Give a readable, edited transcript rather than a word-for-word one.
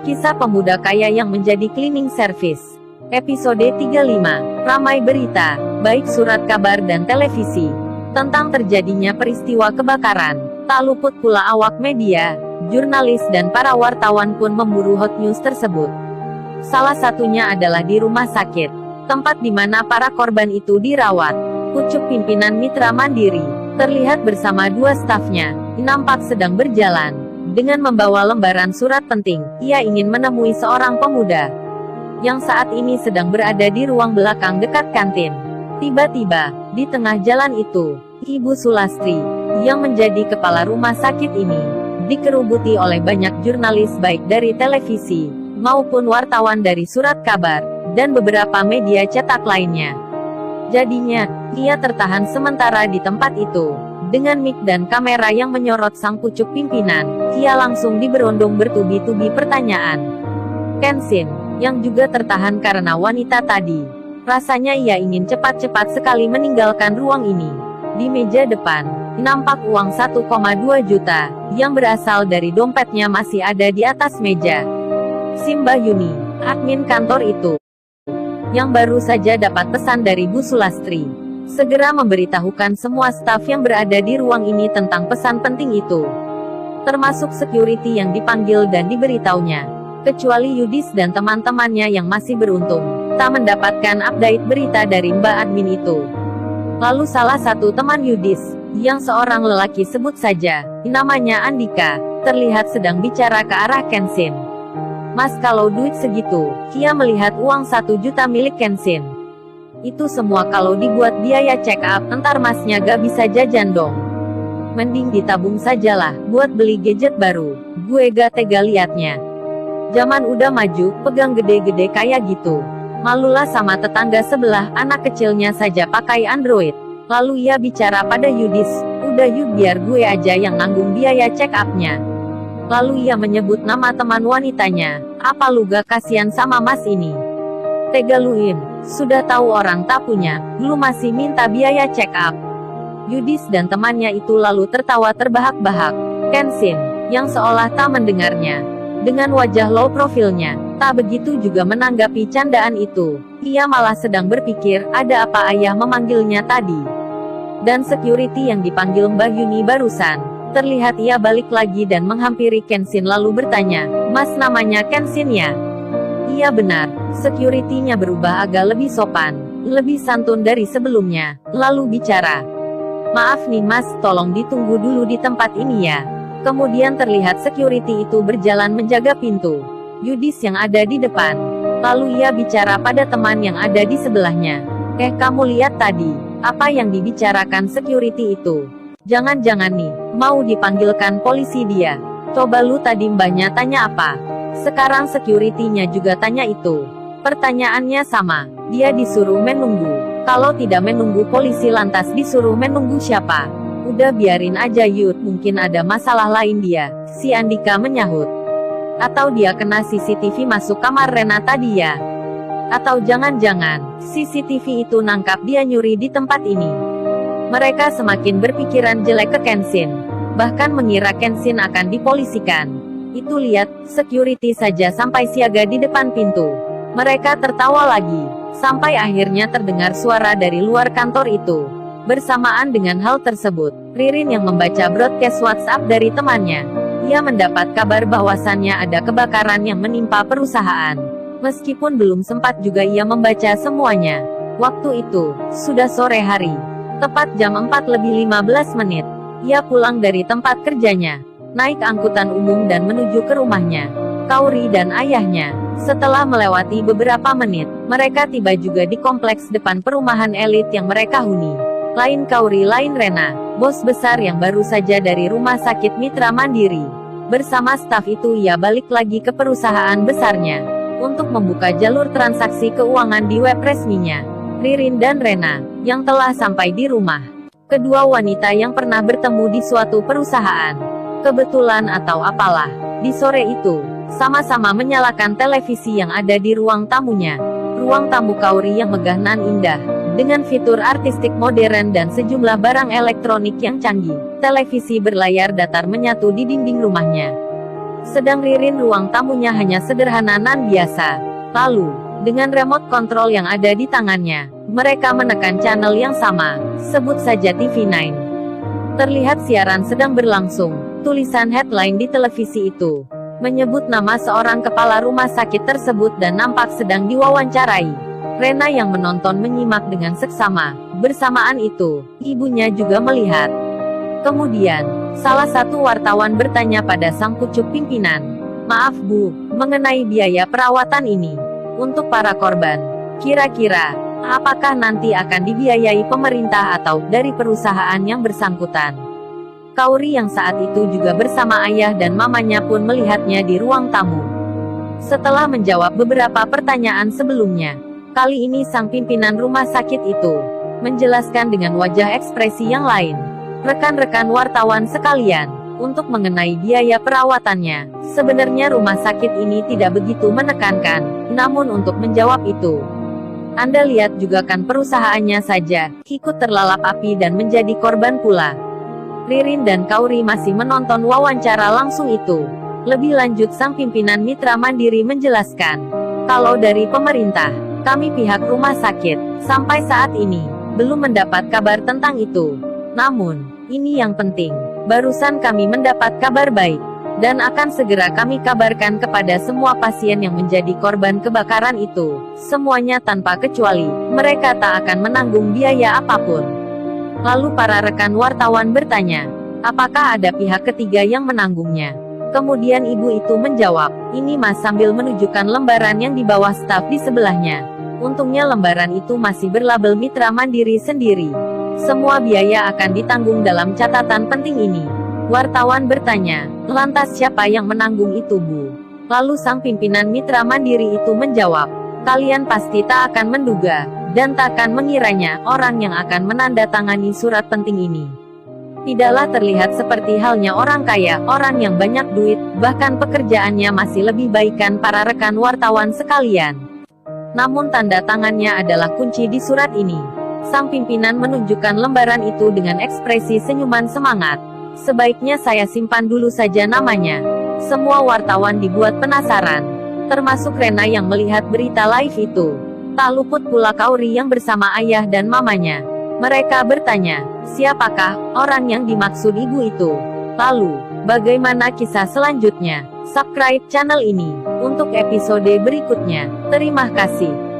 Kisah pemuda kaya yang menjadi cleaning service. Episode 35. Ramai berita, baik surat kabar dan televisi, tentang terjadinya peristiwa kebakaran. Tak luput pula awak media, jurnalis dan para wartawan pun memburu hot news tersebut. Salah satunya adalah di rumah sakit, tempat di mana para korban itu dirawat. Pucuk pimpinan Mitra Mandiri terlihat bersama dua stafnya, nampak sedang berjalan dengan membawa lembaran surat penting. Ia ingin menemui seorang pemuda yang saat ini sedang berada di ruang belakang dekat kantin. Tiba-tiba, di tengah jalan itu, Ibu Sulastri, yang menjadi kepala rumah sakit ini, dikerubuti oleh banyak jurnalis baik dari televisi, maupun wartawan dari surat kabar, dan beberapa media cetak lainnya. Jadinya, ia tertahan sementara di tempat itu. Dengan mic dan kamera yang menyorot sang pucuk pimpinan, ia langsung diberondong bertubi-tubi pertanyaan. Kenshin, yang juga tertahan karena wanita tadi, rasanya ia ingin cepat-cepat sekali meninggalkan ruang ini. Di meja depan, nampak uang 1,2 juta, yang berasal dari dompetnya masih ada di atas meja. Simba Yuni, admin kantor itu, yang baru saja dapat pesan dari Bu Sulastri, segera memberitahukan semua staf yang berada di ruang ini tentang pesan penting itu, termasuk security yang dipanggil dan diberitahunya, kecuali Yudis dan teman-temannya yang masih beruntung tak mendapatkan update berita dari Mbak admin itu. Lalu salah satu teman Yudis, yang seorang lelaki sebut saja, namanya Andika, terlihat sedang bicara ke arah Kenshin. Mas, kalau duit segitu, ia melihat uang 1 juta milik Kenshin. Itu semua kalau dibuat biaya check up, entar masnya gak bisa jajan dong. Mending ditabung sajalah, buat beli gadget baru. Gue gak tega liatnya. Zaman udah maju, pegang gede-gede kayak gitu. Malulah sama tetangga sebelah, anak kecilnya saja pakai Android. Lalu ia bicara pada Yudis, udah yuk biar gue aja yang nanggung biaya check upnya. Lalu ia menyebut nama teman wanitanya. Apa lu gak kasihan sama mas ini? Tega lu Im, sudah tahu orang tak punya, lu masih minta biaya check up. Yudis dan temannya itu lalu tertawa terbahak-bahak. Kenshin, yang seolah tak mendengarnya, dengan wajah low profilnya, tak begitu juga menanggapi candaan itu. Ia malah sedang berpikir, ada apa ayah memanggilnya tadi. Dan security yang dipanggil Mbak Yuni barusan, terlihat ia balik lagi dan menghampiri Kenshin lalu bertanya, Mas namanya Kenshin ya? Iya benar. Security-nya berubah agak lebih sopan, lebih santun dari sebelumnya, lalu bicara. Maaf nih mas, tolong ditunggu dulu di tempat ini ya. Kemudian terlihat security itu berjalan menjaga pintu. Yudis yang ada di depan. Lalu ia bicara pada teman yang ada di sebelahnya. Kamu lihat tadi, apa yang dibicarakan security itu? Jangan-jangan nih, mau dipanggilkan polisi dia. Coba lu tadi mbaknya tanya apa? Sekarang security-nya juga tanya itu. Pertanyaannya sama, dia disuruh menunggu. Kalau tidak menunggu polisi lantas disuruh menunggu siapa? Udah biarin aja Yud, mungkin ada masalah lain dia, si Andika menyahut. Atau dia kena CCTV masuk kamar Rena tadi ya? Atau jangan-jangan, CCTV itu nangkap dia nyuri di tempat ini. Mereka semakin berpikiran jelek ke Kenshin, bahkan mengira Kenshin akan dipolisikan. Itu lihat, security saja sampai siaga di depan pintu. Mereka tertawa lagi, sampai akhirnya terdengar suara dari luar kantor itu. Bersamaan dengan hal tersebut, Ririn yang membaca broadcast WhatsApp dari temannya, ia mendapat kabar bahwasannya ada kebakaran yang menimpa perusahaan. Meskipun belum sempat juga ia membaca semuanya. Waktu itu, sudah sore hari. Tepat jam 4:15, ia pulang dari tempat kerjanya, naik angkutan umum dan menuju ke rumahnya, Kauri dan ayahnya. Setelah melewati beberapa menit, mereka tiba juga di kompleks depan perumahan elit yang mereka huni. Lain Kauri lain Rena, bos besar yang baru saja dari rumah sakit Mitra Mandiri. Bersama staf itu ia balik lagi ke perusahaan besarnya, untuk membuka jalur transaksi keuangan di web resminya. Ririn dan Rena, yang telah sampai di rumah. Kedua wanita yang pernah bertemu di suatu perusahaan. Kebetulan atau apalah, di sore itu, sama-sama menyalakan televisi yang ada di ruang tamunya. Ruang tamu Kauri yang megah nan indah, dengan fitur artistik modern dan sejumlah barang elektronik yang canggih. Televisi berlayar datar menyatu di dinding rumahnya. Sedang Ririn ruang tamunya hanya sederhana nan biasa. Lalu, dengan remote control yang ada di tangannya, mereka menekan channel yang sama, sebut saja TV9. Terlihat siaran sedang berlangsung. Tulisan headline di televisi itu menyebut nama seorang kepala rumah sakit tersebut dan nampak sedang diwawancarai. Rena yang menonton menyimak dengan seksama. Bersamaan itu, ibunya juga melihat. Kemudian, salah satu wartawan bertanya pada sang pucuk pimpinan, "Maaf Bu, mengenai biaya perawatan ini untuk para korban, kira-kira apakah nanti akan dibiayai pemerintah atau dari perusahaan yang bersangkutan?" Kauri yang saat itu juga bersama ayah dan mamanya pun melihatnya di ruang tamu. Setelah menjawab beberapa pertanyaan sebelumnya, kali ini sang pimpinan rumah sakit itu menjelaskan dengan wajah ekspresi yang lain. "Rekan-rekan wartawan sekalian, untuk mengenai biaya perawatannya, sebenarnya rumah sakit ini tidak begitu menekankan, namun untuk menjawab itu, Anda lihat juga kan perusahaannya saja, ikut terlalap api dan menjadi korban pula." Ririn dan Kauri masih menonton wawancara langsung itu. Lebih lanjut sang pimpinan Mitra Mandiri menjelaskan, "Kalau dari pemerintah, kami pihak rumah sakit, sampai saat ini, belum mendapat kabar tentang itu. Namun, ini yang penting, barusan kami mendapat kabar baik, dan akan segera kami kabarkan kepada semua pasien yang menjadi korban kebakaran itu. Semuanya tanpa kecuali, mereka tak akan menanggung biaya apapun." Lalu para rekan wartawan bertanya, apakah ada pihak ketiga yang menanggungnya? Kemudian ibu itu menjawab, "Ini Mas," sambil menunjukkan lembaran yang di bawah staf di sebelahnya. Untungnya lembaran itu masih berlabel Mitra Mandiri sendiri. Semua biaya akan ditanggung dalam catatan penting ini. Wartawan bertanya, "Lantas siapa yang menanggung itu Bu?" Lalu sang pimpinan Mitra Mandiri itu menjawab, "Kalian pasti tak akan menduga, dan tak akan mengiranya, orang yang akan menandatangani surat penting ini tidaklah terlihat seperti halnya orang kaya, orang yang banyak duit, bahkan pekerjaannya masih lebih baikkan para rekan wartawan sekalian. Namun tanda tangannya adalah kunci di surat ini." Sang pimpinan menunjukkan lembaran itu dengan ekspresi senyuman semangat. "Sebaiknya saya simpan dulu saja namanya." Semua wartawan dibuat penasaran, termasuk Rena yang melihat berita live itu. Tak luput pula Kauri yang bersama ayah dan mamanya. Mereka bertanya, siapakah orang yang dimaksud ibu itu? Lalu, bagaimana kisah selanjutnya? Subscribe channel ini untuk episode berikutnya. Terima kasih.